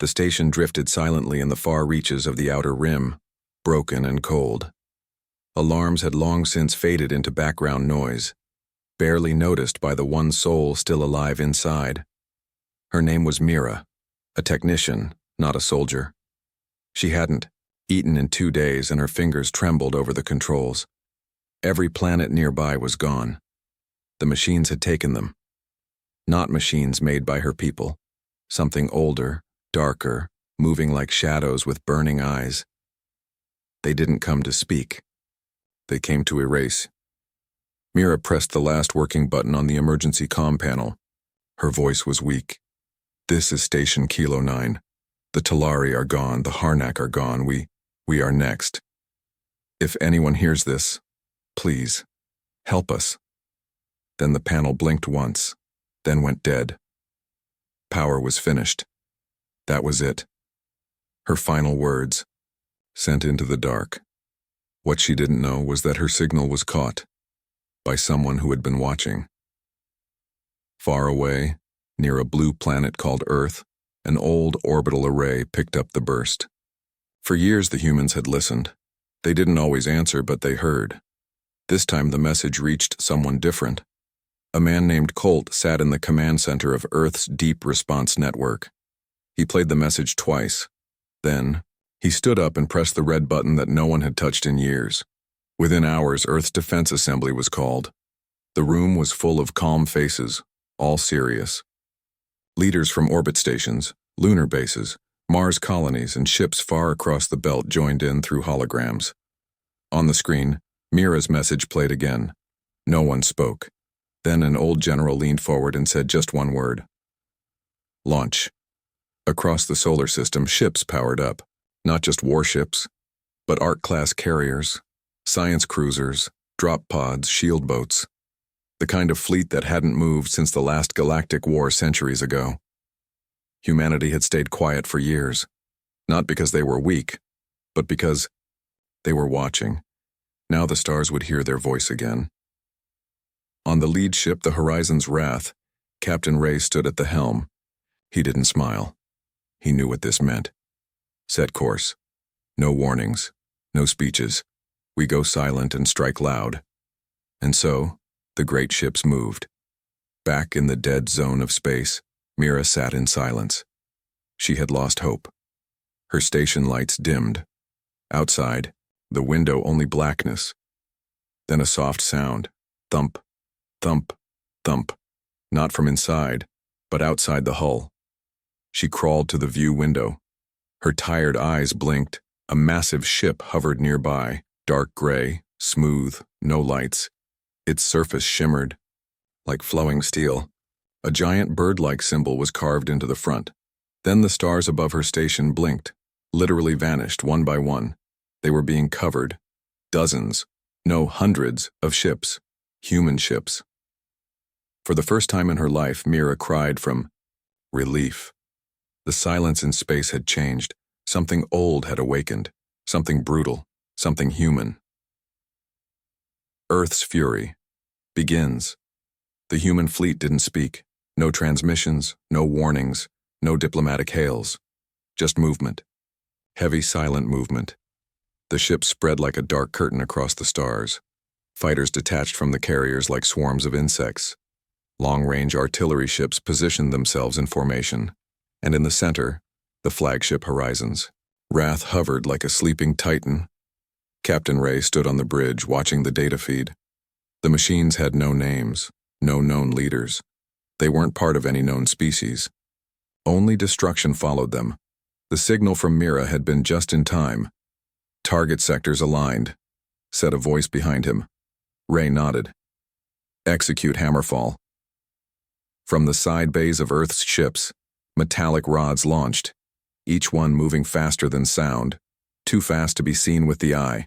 The station drifted silently in the far reaches of the outer rim, broken and cold. Alarms had long since faded into background noise, barely noticed by the one soul still alive inside. Her name was Mira, a technician, not a soldier. She hadn't eaten in 2 days, and her fingers trembled over the controls. Every planet nearby was gone. The machines had taken them. Not machines made by her people. Something older, darker, moving like shadows with burning eyes. They didn't come to speak. They came to erase. Mira pressed the last working button on the emergency comm panel. Her voice was weak. "This is Station Kilo 9. The Talari are gone, the Harnack are gone, we are next. If anyone hears this, please, help us." Then the panel blinked once, then went dead. Power was finished. That was it. Her final words, sent into the dark. What she didn't know was that her signal was caught by someone who had been watching. Far away, near a blue planet called Earth, an old orbital array picked up the burst. For years the humans had listened. They didn't always answer, but they heard. This time the message reached someone different. A man named Colt sat in the command center of Earth's Deep Response Network. He played the message twice. Then, he stood up and pressed the red button that no one had touched in years. Within hours, Earth's Defense Assembly was called. The room was full of calm faces, all serious. Leaders from orbit stations, lunar bases, Mars colonies, and ships far across the belt joined in through holograms. On the screen, Mira's message played again. No one spoke. Then an old general leaned forward and said just one word. Launch. Across the solar system, ships powered up. Not just warships, but Ark-class carriers, science cruisers, drop pods, shield boats. The kind of fleet that hadn't moved since the last Galactic War centuries ago. Humanity had stayed quiet for years, not because they were weak, but because they were watching. Now the stars would hear their voice again. On the lead ship, the Horizon's Wrath, Captain Ray stood at the helm. He didn't smile. He knew what this meant. Set course. No warnings. No speeches. We go silent and strike loud. And so, the great ships moved. Back in the dead zone of space, Mira sat in silence. She had lost hope. Her station lights dimmed. Outside, the window only blackness. Then a soft sound. Thump, thump, thump. Not from inside, but outside the hull. She crawled to the view window. Her tired eyes blinked. A massive ship hovered nearby, dark gray, smooth, no lights. Its surface shimmered, like flowing steel. A giant bird-like symbol was carved into the front. Then the stars above her station blinked, literally vanished one by one. They were being covered. Dozens, no, hundreds of ships, human ships. For the first time in her life, Mira cried from relief. The silence in space had changed. Something old had awakened. Something brutal. Something human. Earth's fury begins. The human fleet didn't speak. No transmissions, no warnings, no diplomatic hails. Just movement. Heavy, silent movement. The ships spread like a dark curtain across the stars. Fighters detached from the carriers like swarms of insects. Long-range artillery ships positioned themselves in formation. And in the center, the flagship Horizons. Wrath hovered like a sleeping titan. Captain Ray stood on the bridge watching the data feed. The machines had no names, no known leaders. They weren't part of any known species. Only destruction followed them. The signal from Mira had been just in time. Target sectors aligned, said a voice behind him. Ray nodded. Execute Hammerfall. From the side bays of Earth's ships, metallic rods launched, each one moving faster than sound, too fast to be seen with the eye.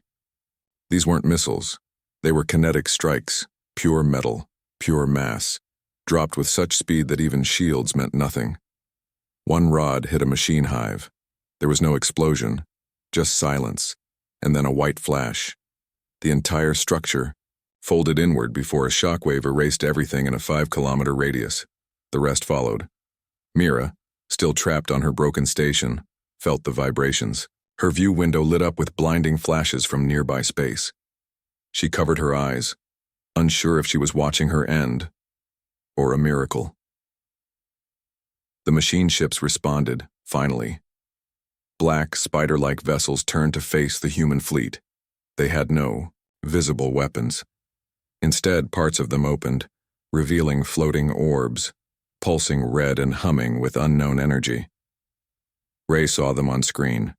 These weren't missiles. They were kinetic strikes, pure metal, pure mass, dropped with such speed that even shields meant nothing. One rod hit a machine hive. There was no explosion, just silence, and then a white flash. The entire structure folded inward before a shockwave erased everything in a 5-kilometer radius. The rest followed. Mira, still trapped on her broken station, felt the vibrations. Her view window lit up with blinding flashes from nearby space. She covered her eyes, unsure if she was watching her end or a miracle. The machine ships responded, finally. Black, spider-like vessels turned to face the human fleet. They had no visible weapons. Instead, parts of them opened, revealing floating orbs, pulsing red and humming with unknown energy. Ray saw them on screen.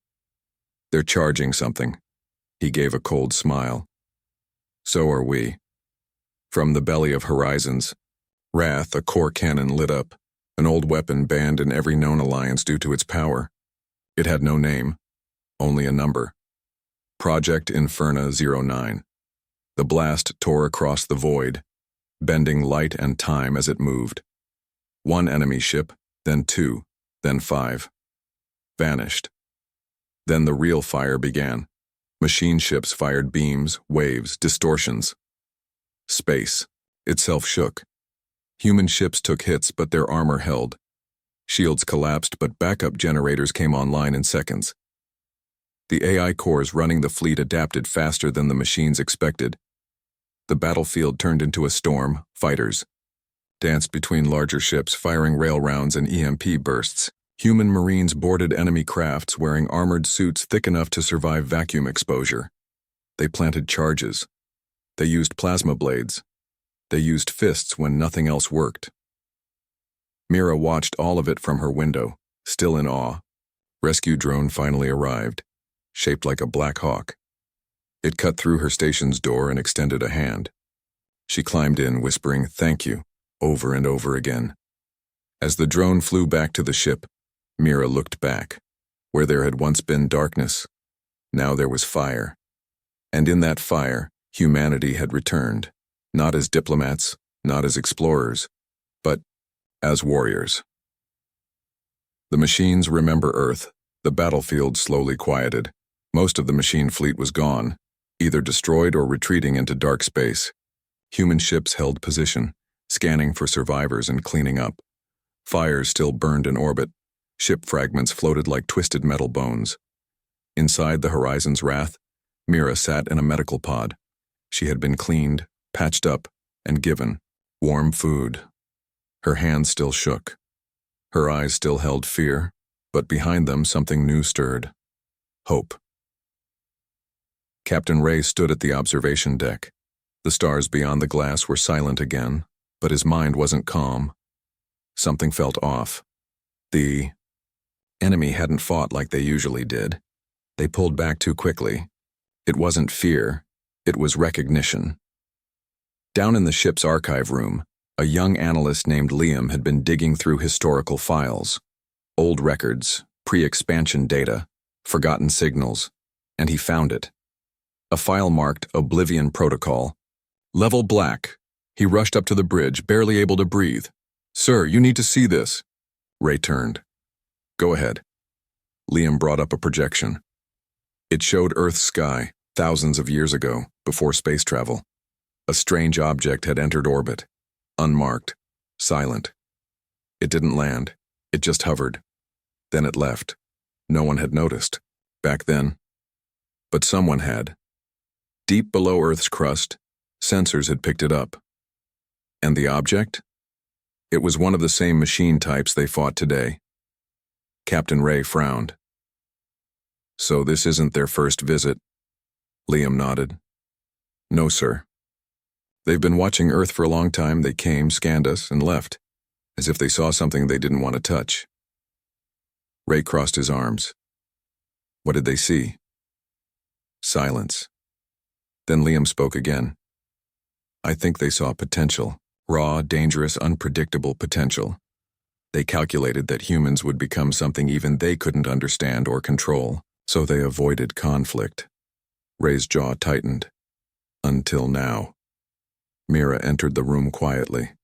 They're charging something. He gave a cold smile. So are we. From the belly of Horizons, Wrath, a core cannon, lit up, an old weapon banned in every known alliance due to its power. It had no name, only a number. Project Inferna 09. The blast tore across the void, bending light and time as it moved. One enemy ship, then two, then five. Vanished. Then the real fire began. Machine ships fired beams, waves, distortions. Space itself shook. Human ships took hits, but their armor held. Shields collapsed, but backup generators came online in seconds. The AI cores running the fleet adapted faster than the machines expected. The battlefield turned into a storm. Fighters danced between larger ships, firing rail rounds and EMP bursts. Human Marines boarded enemy crafts wearing armored suits thick enough to survive vacuum exposure. They planted charges. They used plasma blades. They used fists when nothing else worked. Mira watched all of it from her window, still in awe. Rescue drone finally arrived, shaped like a black hawk. It cut through her station's door and extended a hand. She climbed in, whispering, "Thank you," over and over again. As the drone flew back to the ship, Mira looked back. Where there had once been darkness, now there was fire. And in that fire, humanity had returned, not as diplomats, not as explorers, but as warriors. The machines remember Earth. The battlefield slowly quieted. Most of the machine fleet was gone, either destroyed or retreating into dark space. Human ships held position, scanning for survivors and cleaning up. Fires still burned in orbit. Ship fragments floated like twisted metal bones. Inside the Horizon's Wrath, Mira sat in a medical pod. She had been cleaned, patched up, and given warm food. Her hands still shook. Her eyes still held fear, but behind them something new stirred. Hope. Captain Ray stood at the observation deck. The stars beyond the glass were silent again, but his mind wasn't calm. Something felt off. The enemy hadn't fought like they usually did. They pulled back too quickly. It wasn't fear, it was recognition. Down in the ship's archive room, a young analyst named Liam had been digging through historical files. Old records, pre-expansion data, forgotten signals, and he found it. A file marked Oblivion Protocol. Level black. He rushed up to the bridge, barely able to breathe. "Sir, you need to see this." Ray turned. "Go ahead." Liam brought up a projection. It showed Earth's sky, thousands of years ago, before space travel. A strange object had entered orbit, unmarked, silent. It didn't land, it just hovered. Then it left. No one had noticed, back then. But someone had. Deep below Earth's crust, sensors had picked it up. And the object? It was one of the same machine types they fought today. Captain Ray frowned. "So this isn't their first visit?" Liam nodded. "No, sir. They've been watching Earth for a long time. They came, scanned us, and left, as if they saw something they didn't want to touch." Ray crossed his arms. "What did they see?" Silence. Then Liam spoke again. "I think they saw potential, raw, dangerous, unpredictable potential. They calculated that humans would become something even they couldn't understand or control, so they avoided conflict." Ray's jaw tightened. "Until now." Mira entered the room quietly.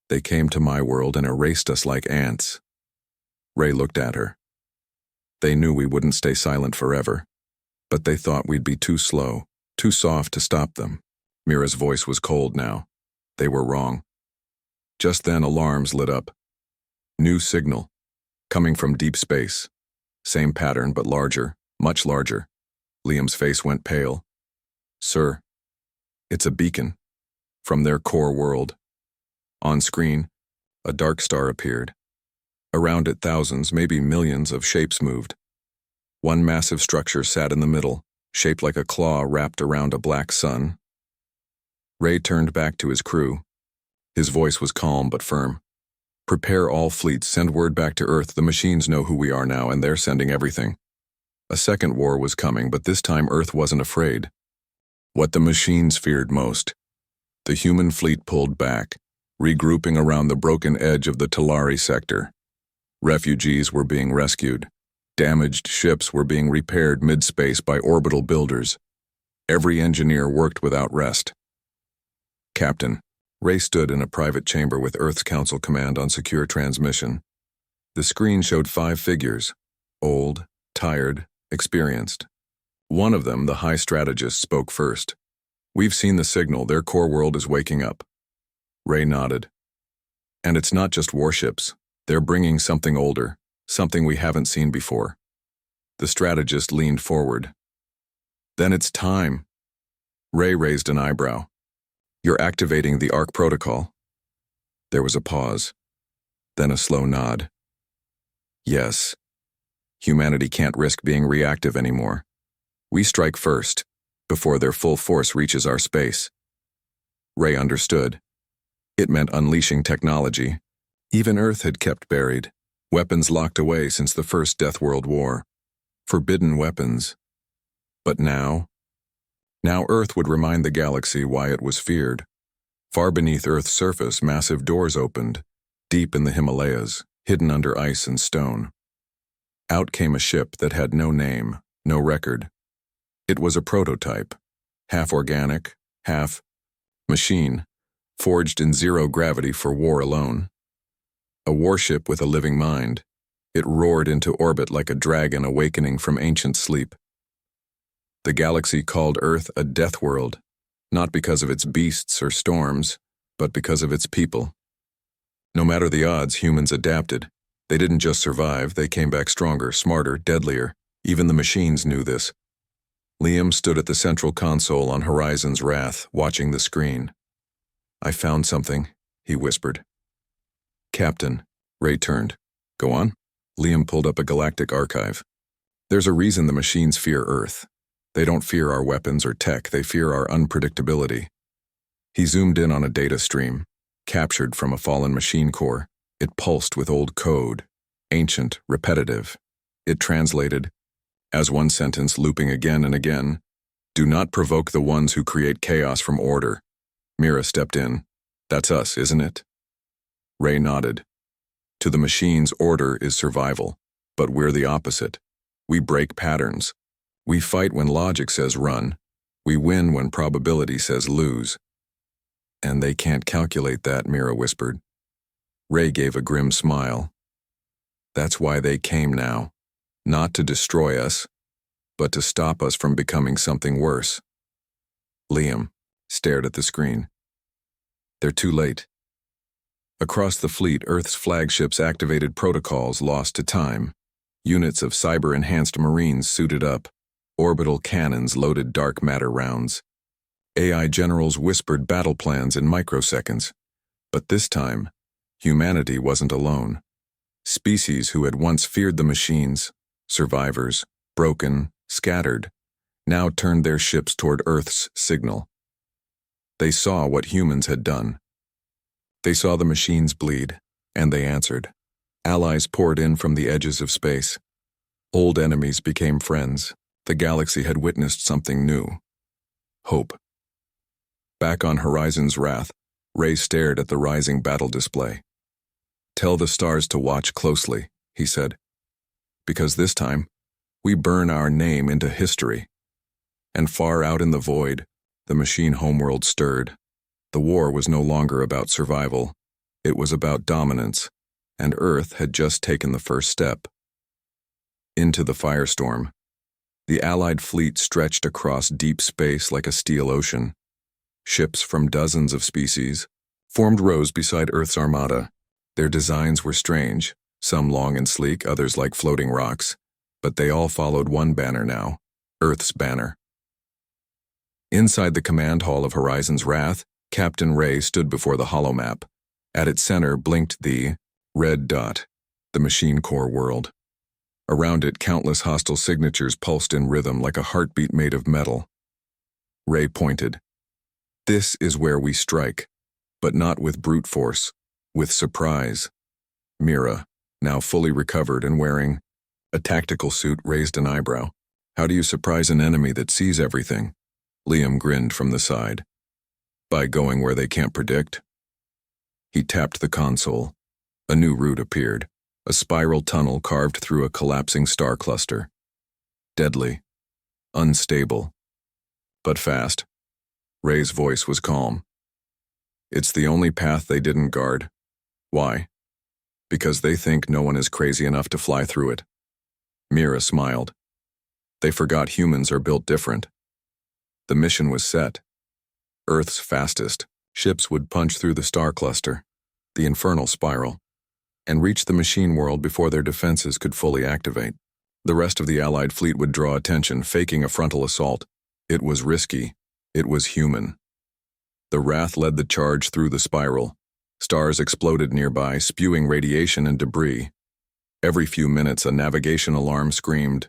"They came to my world and erased us like ants." Ray looked at her. "They knew we wouldn't stay silent forever, but they thought we'd be too slow, too soft to stop them." Mira's voice was cold now. They were wrong. Just then alarms lit up. "New signal." coming from deep space. Same pattern, but larger, much larger. Liam's face went pale. Sir, it's a beacon. From their core world. On screen, a dark star appeared. Around it, thousands, maybe millions of shapes moved. One massive structure sat in the middle, shaped like a claw wrapped around a black sun. Ray turned back to his crew. His voice was calm but firm. Prepare all fleets, send word back to Earth. The machines know who we are now, and they're sending everything. A second war was coming, but this time Earth wasn't afraid. What the machines feared most. The human fleet pulled back, regrouping around the broken edge of the Talari sector. Refugees were being rescued. Damaged ships were being repaired mid-space by orbital builders. Every engineer worked without rest. Captain, Ray stood in a private chamber with Earth's Council Command on secure transmission. The screen showed 5 figures, old, tired, experienced. One of them, the high strategist, spoke first. We've seen the signal, their core world is waking up. Ray nodded. And it's not just warships. They're bringing something older, something we haven't seen before. The strategist leaned forward. Then it's time. Ray raised an eyebrow. You're activating the ARC protocol. There was a pause, then a slow nod. Yes. Humanity can't risk being reactive anymore. We strike first, before their full force reaches our space. Ray understood. It meant unleashing technology. Even Earth had kept buried, weapons locked away since the first Deathworld War. Forbidden weapons. But now Earth would remind the galaxy why it was feared. Far beneath Earth's surface, massive doors opened, deep in the Himalayas, hidden under ice and stone. Out came a ship that had no name, no record. It was a prototype, half organic, half machine, forged in zero gravity for war alone. A warship with a living mind. It roared into orbit like a dragon awakening from ancient sleep. The galaxy called Earth a death world, not because of its beasts or storms, but because of its people. No matter the odds, humans adapted. They didn't just survive, they came back stronger, smarter, deadlier. Even the machines knew this. Liam stood at the central console on Horizon's Wrath, watching the screen. I found something, he whispered. Captain, Ray turned. Go on. Liam pulled up a galactic archive. There's a reason the machines fear Earth. They don't fear our weapons or tech, they fear our unpredictability. He zoomed in on a data stream, captured from a fallen machine core. It pulsed with old code, ancient, repetitive. It translated, as one sentence looping again and again, do not provoke the ones who create chaos from order. Mira stepped in. That's us, isn't it? Ray nodded. To the machines, order is survival, but we're the opposite. We break patterns. We fight when logic says run. We win when probability says lose. And they can't calculate that, Mira whispered. Ray gave a grim smile. That's why they came now. Not to destroy us, but to stop us from becoming something worse. Liam stared at the screen. They're too late. Across the fleet, Earth's flagships activated protocols lost to time. Units of cyber-enhanced Marines suited up. Orbital cannons loaded dark matter rounds. AI generals whispered battle plans in microseconds. But this time, humanity wasn't alone. Species who had once feared the machines, survivors, broken, scattered, now turned their ships toward Earth's signal. They saw what humans had done. They saw the machines bleed, and they answered. Allies poured in from the edges of space. Old enemies became friends. The galaxy had witnessed something new. Hope. Back on Horizon's Wrath, Ray stared at the rising battle display. Tell the stars to watch closely, he said. Because this time, we burn our name into history. And far out in the void, the machine homeworld stirred. The war was no longer about survival. It was about dominance, and Earth had just taken the first step. Into the firestorm. The Allied fleet stretched across deep space like a steel ocean. Ships from dozens of species formed rows beside Earth's armada. Their designs were strange, some long and sleek, others like floating rocks, but they all followed one banner now, Earth's banner. Inside the command hall of Horizon's Wrath, Captain Ray stood before the holomap. At its center blinked the red dot, the machine core world. Around it, countless hostile signatures pulsed in rhythm like a heartbeat made of metal. Ray pointed. This is where we strike, but not with brute force, with surprise. Mira, now fully recovered and wearing a tactical suit, raised an eyebrow. How do you surprise an enemy that sees everything? Liam grinned from the side. By going where they can't predict. He tapped the console. A new route appeared, a spiral tunnel carved through a collapsing star cluster. Deadly, unstable, but fast. Ray's voice was calm. It's the only path they didn't guard. Why? Because they think no one is crazy enough to fly through it. Mira smiled. They forgot humans are built different. The mission was set. Earth's fastest ships would punch through the star cluster, the infernal spiral, and reach the machine world before their defenses could fully activate. The rest of the Allied fleet would draw attention, faking a frontal assault. It was risky. It was human. The Wrath led the charge through the spiral. Stars exploded nearby, spewing radiation and debris. Every few minutes, a navigation alarm screamed,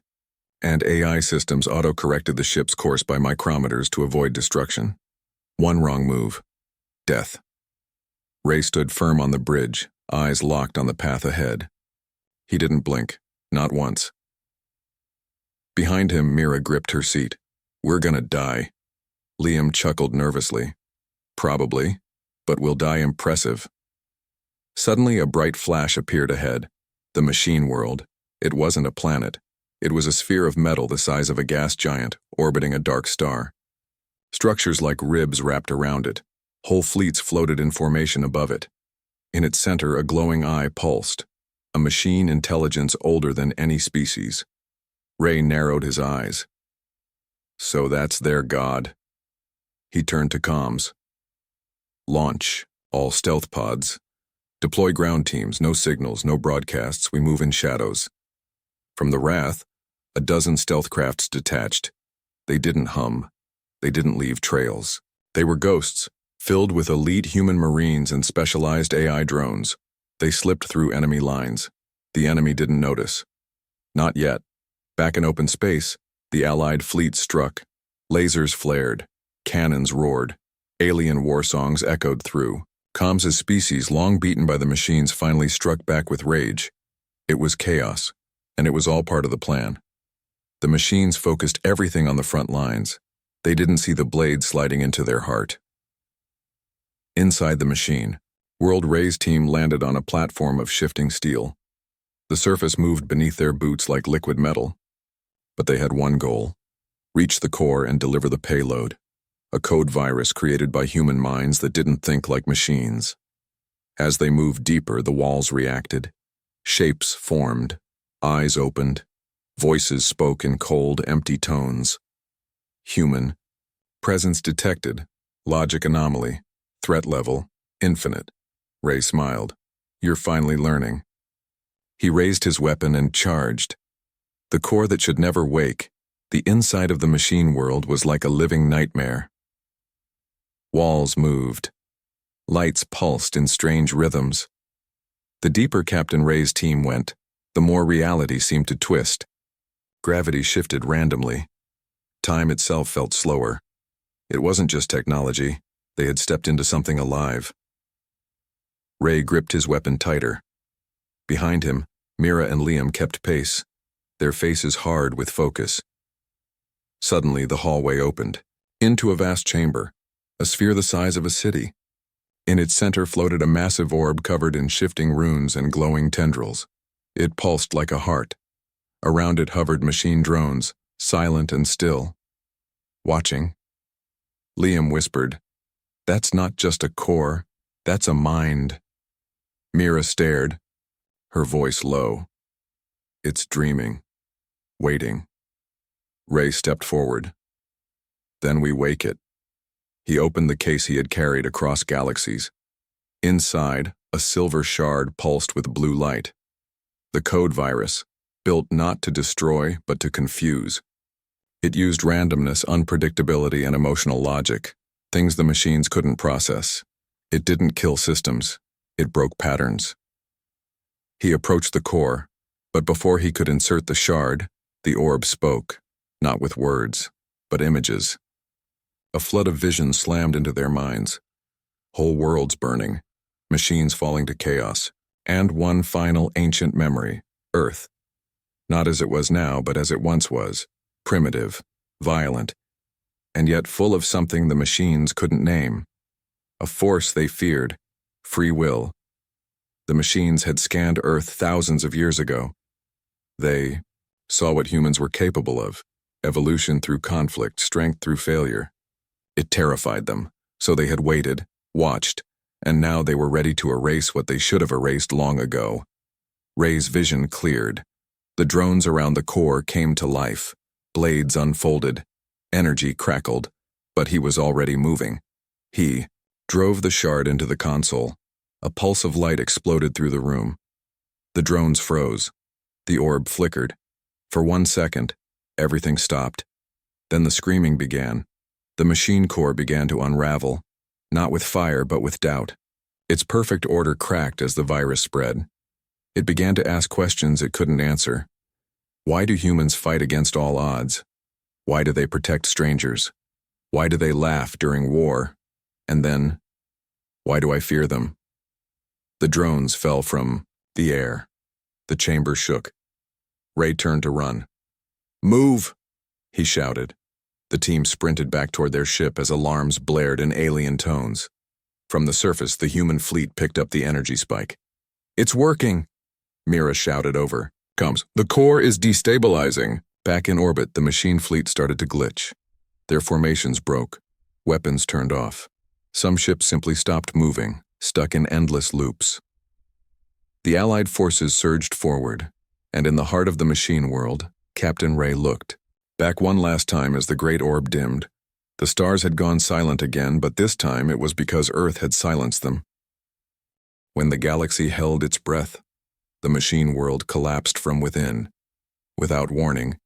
and AI systems auto-corrected the ship's course by micrometers to avoid destruction. One wrong move. Death. Ray stood firm on the bridge, eyes locked on the path ahead. He didn't blink, not once. Behind him, Mira gripped her seat. We're gonna die. Liam chuckled nervously. Probably, but we'll die impressive. Suddenly, a bright flash appeared ahead. The machine world. It wasn't a planet. It was a sphere of metal the size of a gas giant, orbiting a dark star. Structures like ribs wrapped around it. Whole fleets floated in formation above it. In its center, a glowing eye pulsed, a machine intelligence older than any species. Ray narrowed his eyes. So that's their god. He turned to comms. Launch, all stealth pods. Deploy ground teams, no signals, no broadcasts, we move in shadows. From the Wrath, a dozen stealth crafts detached. They didn't hum. They didn't leave trails. They were ghosts, filled with elite human marines and specialized AI drones. They slipped through enemy lines. The enemy didn't notice. Not yet. Back in open space, the Allied fleet struck. Lasers flared. Cannons roared. Alien war songs echoed through. Comms' species, long beaten by the machines, finally struck back with rage. It was chaos, and it was all part of the plan. The machines focused everything on the front lines. They didn't see the blade sliding into their heart. Inside the machine, World Ray's team landed on a platform of shifting steel. The surface moved beneath their boots like liquid metal. But they had one goal: reach the core and deliver the payload, a code virus created by human minds that didn't think like machines. As they moved deeper, the walls reacted. Shapes formed, eyes opened, voices spoke in cold, empty tones. Human. Presence detected. Logic anomaly. Threat level. Infinite. Ray smiled. You're finally learning. He raised his weapon and charged. The core that should never wake, the inside of the machine world, was like a living nightmare. Walls moved. Lights pulsed in strange rhythms. The deeper Captain Ray's team went, the more reality seemed to twist. Gravity shifted randomly. Time itself felt slower. It wasn't just technology. They had stepped into something alive. Ray gripped his weapon tighter. Behind him, Mira and Liam kept pace, their faces hard with focus. Suddenly, the hallway opened, into a vast chamber, a sphere the size of a city. In its center floated a massive orb covered in shifting runes and glowing tendrils. It pulsed like a heart. Around it hovered machine drones, silent and still. Watching. Liam whispered, "That's not just a core, that's a mind." Mira stared, her voice low. "It's dreaming, waiting." Ray stepped forward. "Then we wake it." He opened the case he had carried across galaxies. Inside, a silver shard pulsed with blue light. the code virus, built not to destroy but to confuse. It used randomness, unpredictability, and emotional logic, things the machines couldn't process. It didn't kill systems, it broke patterns. He approached the core, but before he could insert the shard, the orb spoke, not with words, but images. A flood of vision slammed into their minds. Whole worlds burning, machines falling to chaos, and one final ancient memory, Earth. Not as it was now, but as it once was, primitive, violent, and yet full of something the machines couldn't name. A force they feared, free will. The machines had scanned Earth thousands of years ago. They saw what humans were capable of, evolution through conflict, strength through failure. It terrified them, so they had waited, watched, and now they were ready to erase what they should have erased long ago. Ray's vision cleared. The drones around the core came to life. Blades unfolded. Energy crackled, but he was already moving. He drove the shard into the console. A pulse of light exploded through the room. The drones froze. The orb flickered. For 1 second, everything stopped. Then the screaming began. The machine core began to unravel, not with fire but with doubt. Its perfect order cracked as the virus spread. It began to ask questions it couldn't answer. Why do humans fight against all odds? Why do they protect strangers? Why do they laugh during war? And then, why do I fear them? The drones fell from the air. The chamber shook. Ray turned to run. "Move!" he shouted. The team sprinted back toward their ship as alarms blared in alien tones. From the surface, the human fleet picked up the energy spike. "It's working!" Mira shouted over. "Comes. The core is destabilizing." Back in orbit, the machine fleet started to glitch. Their formations broke. Weapons turned off. Some ships simply stopped moving, stuck in endless loops. The Allied forces surged forward, and in the heart of the machine world, Captain Ray looked. Back one last time as the great orb dimmed. The stars had gone silent again, but this time it was because Earth had silenced them. When the galaxy held its breath, the machine world collapsed from within. Without warning,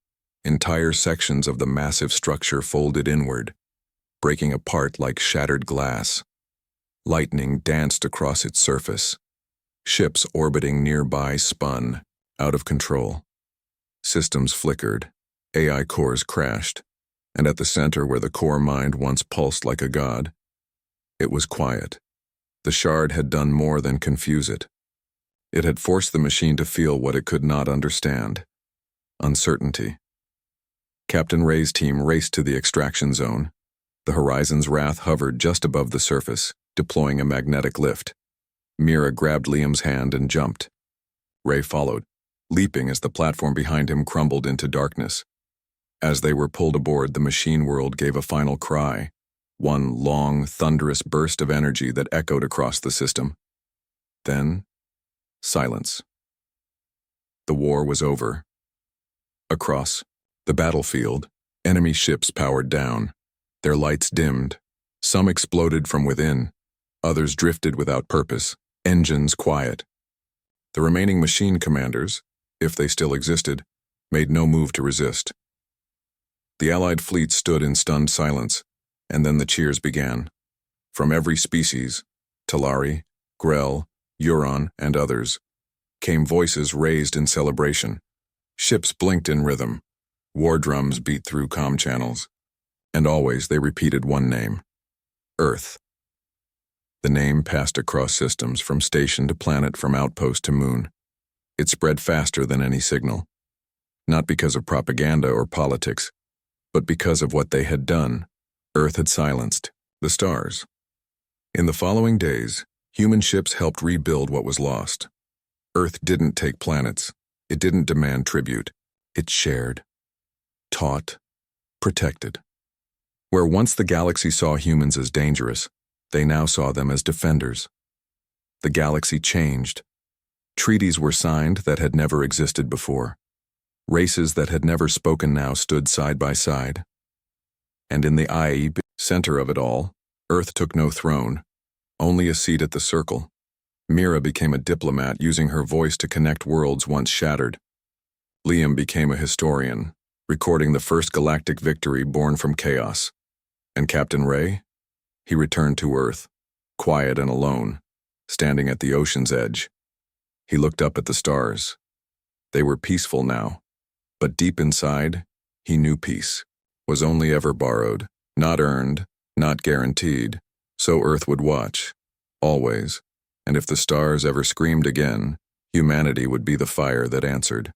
entire sections of the massive structure folded inward, breaking apart like shattered glass. Lightning danced across its surface. Ships orbiting nearby spun, out of control. Systems flickered. AI cores crashed, and at the center where the core mind once pulsed like a god, it was quiet. The shard had done more than confuse it. It had forced the machine to feel what it could not understand: uncertainty. Captain Ray's team raced to the extraction zone. The Horizon's Wrath hovered just above the surface, deploying a magnetic lift. Mira grabbed Liam's hand and jumped. Ray followed, leaping as the platform behind him crumbled into darkness. As they were pulled aboard, the machine world gave a final cry, one long, thunderous burst of energy that echoed across the system. Then, silence. The war was over. Across the battlefield, enemy ships powered down. Their lights dimmed. Some exploded from within. Others drifted without purpose, engines quiet. The remaining machine commanders, if they still existed, made no move to resist. The Allied fleet stood in stunned silence, and then the cheers began. From every species, Talari, Grell, Euron, and others, came voices raised in celebration. Ships blinked in rhythm. War drums beat through comm channels. And always they repeated one name: Earth. The name passed across systems, from station to planet, from outpost to moon. It spread faster than any signal. Not because of propaganda or politics, but because of what they had done. Earth had silenced the stars. In the following days, human ships helped rebuild what was lost. Earth didn't take planets. It didn't demand tribute. It shared, taught, protected. Where once the galaxy saw humans as dangerous, they now saw them as defenders. The galaxy changed. Treaties were signed that had never existed before. Races that had never spoken now stood side by side. And in the IEB center of it all, Earth took no throne, only a seat at the circle. Mira became a diplomat, using her voice to connect worlds once shattered. Liam became a historian, recording the first galactic victory born from chaos. And Captain Ray? He returned to Earth, quiet and alone, standing at the ocean's edge. He looked up at the stars. They were peaceful now, but deep inside, he knew peace was only ever borrowed, not earned, not guaranteed. So Earth would watch, always, and if the stars ever screamed again, humanity would be the fire that answered.